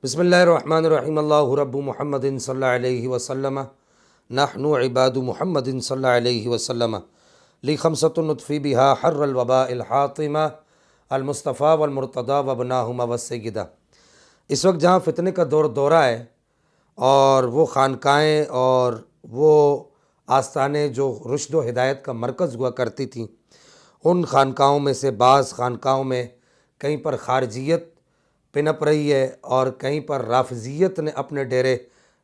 بسم اللہ الرحمن الرحیم اللہ رب محمد صلی اللہ علیہ وسلم نحن عباد محمد صلی اللہ علیہ وسلم لی خمسۃ نطفی بہا حر الوباء الحاطمہ المصطفیٰ والمرتضیٰ وابناہما والسیدہ۔ اس وقت جہاں فتنے کا دورہ ہے اور وہ خانقاہیں اور وہ آستانے جو رشد و ہدایت کا مرکز ہوا کرتی تھیں، ان خانقاہوں میں سے بعض خانقاہوں میں کہیں پر خارجیت پنپ رہی ہے اور کہیں پر رافضیت نے اپنے ڈیرے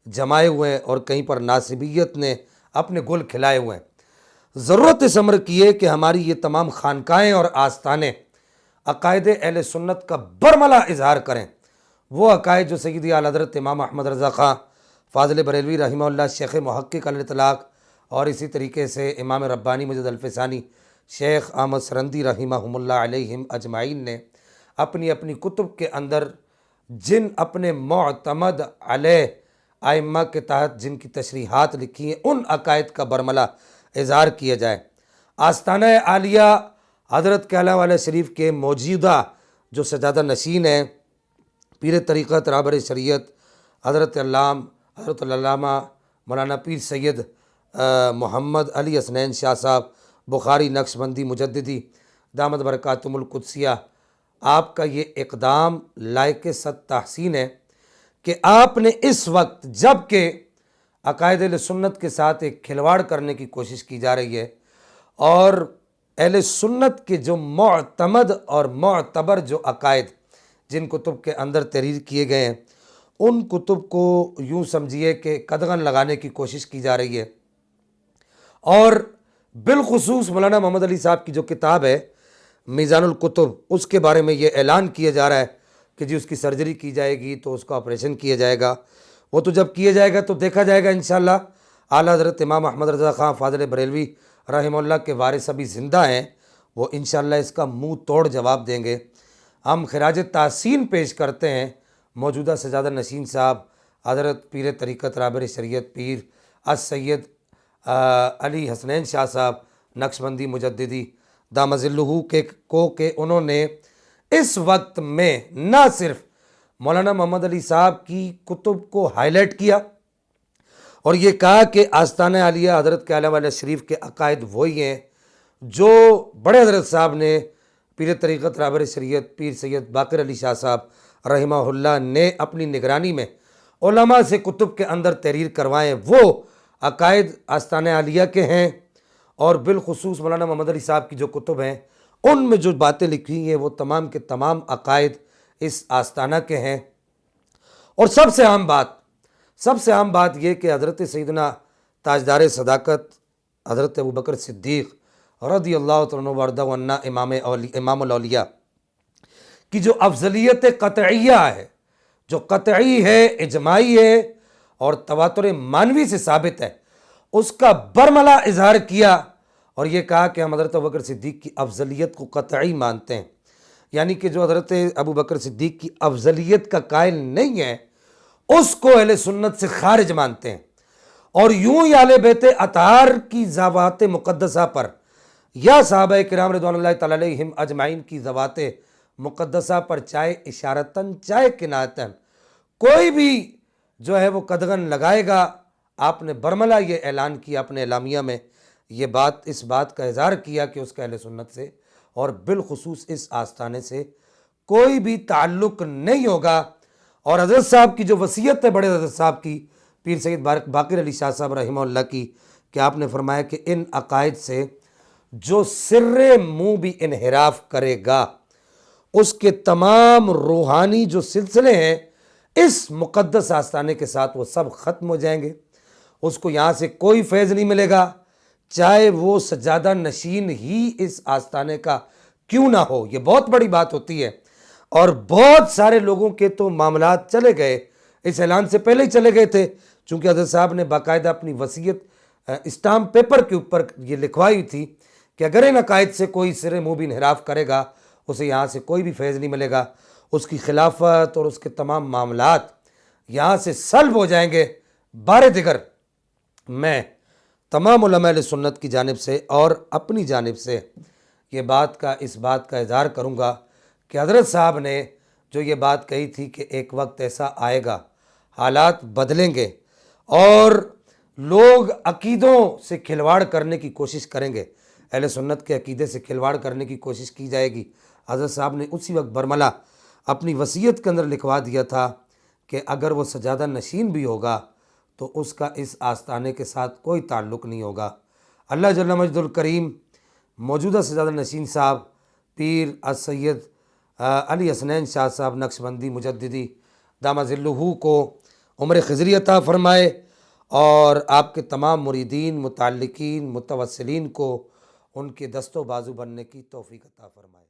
جمائے ہوئے ہیں اور کہیں پر ناصبیت نے اپنے گل کھلائے ہوئے ہیں۔ ضرورت اس امر کی ہے کہ ہماری یہ تمام خانقاہیں اور آستانے عقائد اہل سنت کا برملا اظہار کریں، وہ عقائد جو سیدی اعلیٰ حضرت امام احمد رضا خان فاضل بریلوی رحمہ اللہ شیخ محقق علی الاطلاق اور اسی طریقے سے امام ربانی مجد الفسانی شیخ احمد سرندی رحمہم اللہ علیہم اجمعین نے اپنی اپنی کتب کے اندر جن اپنے معتمد علیہ ائمہ کے تحت جن کی تشریحات لکھی ہیں، ان عقائد کا برملا اظہار کیا جائے۔ آستانہ عالیہ حضرت کہلا والے شریف کے موجودہ جو سجادہ نشین ہیں، پیر طریقت رہبر شریعت حضرت علامہ مولانا پیر سید محمد علی حسنین شاہ صاحب بخاری نقشبندی مجددی دامت برکاتہم القدسیہ، آپ کا یہ اقدام لائق صد تحسین ہے کہ آپ نے اس وقت جب کہ عقائد اہل سنت کے ساتھ ایک کھلواڑ کرنے کی کوشش کی جا رہی ہے اور اہل سنت کے جو معتمد اور معتبر جو عقائد جن کتب کے اندر تحریر کیے گئے ہیں، ان کتب کو یوں سمجھیے کہ قدغن لگانے کی کوشش کی جا رہی ہے، اور بالخصوص مولانا محمد علی صاحب کی جو کتاب ہے میزان الکتب، اس کے بارے میں یہ اعلان کیا جا رہا ہے کہ جی اس کی سرجری کی جائے گی تو اس کا آپریشن کیا جائے گا۔ وہ تو جب کیا جائے گا تو دیکھا جائے گا انشاءاللہ۔ اعلیٰ حضرت امام احمد رضا خان فاضل بریلوی رحمہ اللہ کے وارث ابھی زندہ ہیں، وہ انشاءاللہ اس کا منہ توڑ جواب دیں گے۔ ہم خراج تحسین پیش کرتے ہیں موجودہ سجادہ نشین صاحب حضرت پیر طریقت رہبر شریعت پیر السید علی حسنین شاہ صاحب نقشبندی مجددی دامت ظلہ کہ انہوں نے اس وقت میں نہ صرف مولانا محمد علی صاحب کی کتب کو ہائی لائٹ کیا اور یہ کہا کہ آستانہ عالیہ حضرت کہلا والے شریف کے عقائد وہی ہیں جو بڑے حضرت صاحب نے پیر طریقت رہبر شریعت پیر سید باقر علی شاہ صاحب رحمہ اللہ نے اپنی نگرانی میں علماء سے کتب کے اندر تحریر کروائے، وہ عقائد آستانہ عالیہ کے ہیں۔ اور بالخصوص مولانا محمد علی صاحب کی جو کتب ہیں ان میں جو باتیں لکھی ہیں وہ تمام کے تمام عقائد اس آستانہ کے ہیں۔ اور سب سے اہم بات یہ کہ حضرت سیدنا تاجدار صداقت حضرت ابوبکر صدیق رضی اللہ تعالیٰ عنہ وارضہ عنا امام الاولیاء کی جو افضلیت قطعیہ ہے، جو قطعی ہے، اجماعی ہے اور تواتر معنوی سے ثابت ہے، اس کا برملا اظہار کیا اور یہ کہا کہ ہم حضرت ابوبکر صدیق کی افضلیت کو قطعی مانتے ہیں، یعنی کہ جو حضرت ابوبکر صدیق کی افضلیت کا قائل نہیں ہے اس کو اہل سنت سے خارج مانتے ہیں، اور یوں ہی اہل بیت اطہار کی ذوات مقدسہ پر یا صحابہ کرام رضوان اللہ تعالی علیہم اجمعین کی ذوات مقدسہ پر چاہے اشارتاً چاہے کنایتاً کوئی بھی جو ہے وہ قدغن لگائے گا۔ آپ نے برملا یہ اعلان کیا اپنے اعلامیہ میں، اس بات کا اظہار کیا کہ اس کا اہل سنت سے اور بالخصوص اس آستانے سے کوئی بھی تعلق نہیں ہوگا۔ اور حضرت صاحب کی جو وصیت ہے بڑے حضرت صاحب کی پیر سید باقر علی شاہ صاحب رحمہ اللہ کی، کہ آپ نے فرمایا کہ ان عقائد سے جو سر منہ بھی انحراف کرے گا اس کے تمام روحانی جو سلسلے ہیں اس مقدس آستانے کے ساتھ وہ سب ختم ہو جائیں گے، اس کو یہاں سے کوئی فیض نہیں ملے گا، چاہے وہ سجادہ نشین ہی اس آستانے کا کیوں نہ ہو۔ یہ بہت بڑی بات ہوتی ہے، اور بہت سارے لوگوں کے تو معاملات چلے گئے، اس اعلان سے پہلے ہی چلے گئے تھے، چونکہ حضرت صاحب نے باقاعدہ اپنی وصیت اسٹامپ پیپر کے اوپر یہ لکھوائی تھی کہ اگر ان عقائد سے کوئی سر منہ بھی انحراف کرے گا اسے یہاں سے کوئی بھی فیض نہیں ملے گا، اس کی خلافت اور اس کے تمام معاملات یہاں سے سلب ہو جائیں گے۔ بار دیگر میں تمام علماء اہل سنت کی جانب سے اور اپنی جانب سے اس بات کا اظہار کروں گا کہ حضرت صاحب نے جو یہ بات کہی تھی کہ ایک وقت ایسا آئے گا، حالات بدلیں گے اور لوگ عقیدوں سے کھلواڑ کرنے کی کوشش کریں گے، اہل سنت کے عقیدے سے کھلواڑ کرنے کی کوشش کی جائے گی۔ حضرت صاحب نے اسی وقت برملا اپنی وصیت کے اندر لکھوا دیا تھا کہ اگر وہ سجادہ نشین بھی ہوگا تو اس کا اس آستانے کے ساتھ کوئی تعلق نہیں ہوگا۔ اللہ جل مجد الکریم موجودہ سجادہ نشین صاحب پیر السید علی حسنین شاہ صاحب نقشبندی مجددی دامہ ظلہ کو عمر خضری عطا فرمائے، اور آپ کے تمام مریدین، متعلقین، متوسلین کو ان کے دست و بازو بننے کی توفیق عطا فرمائے۔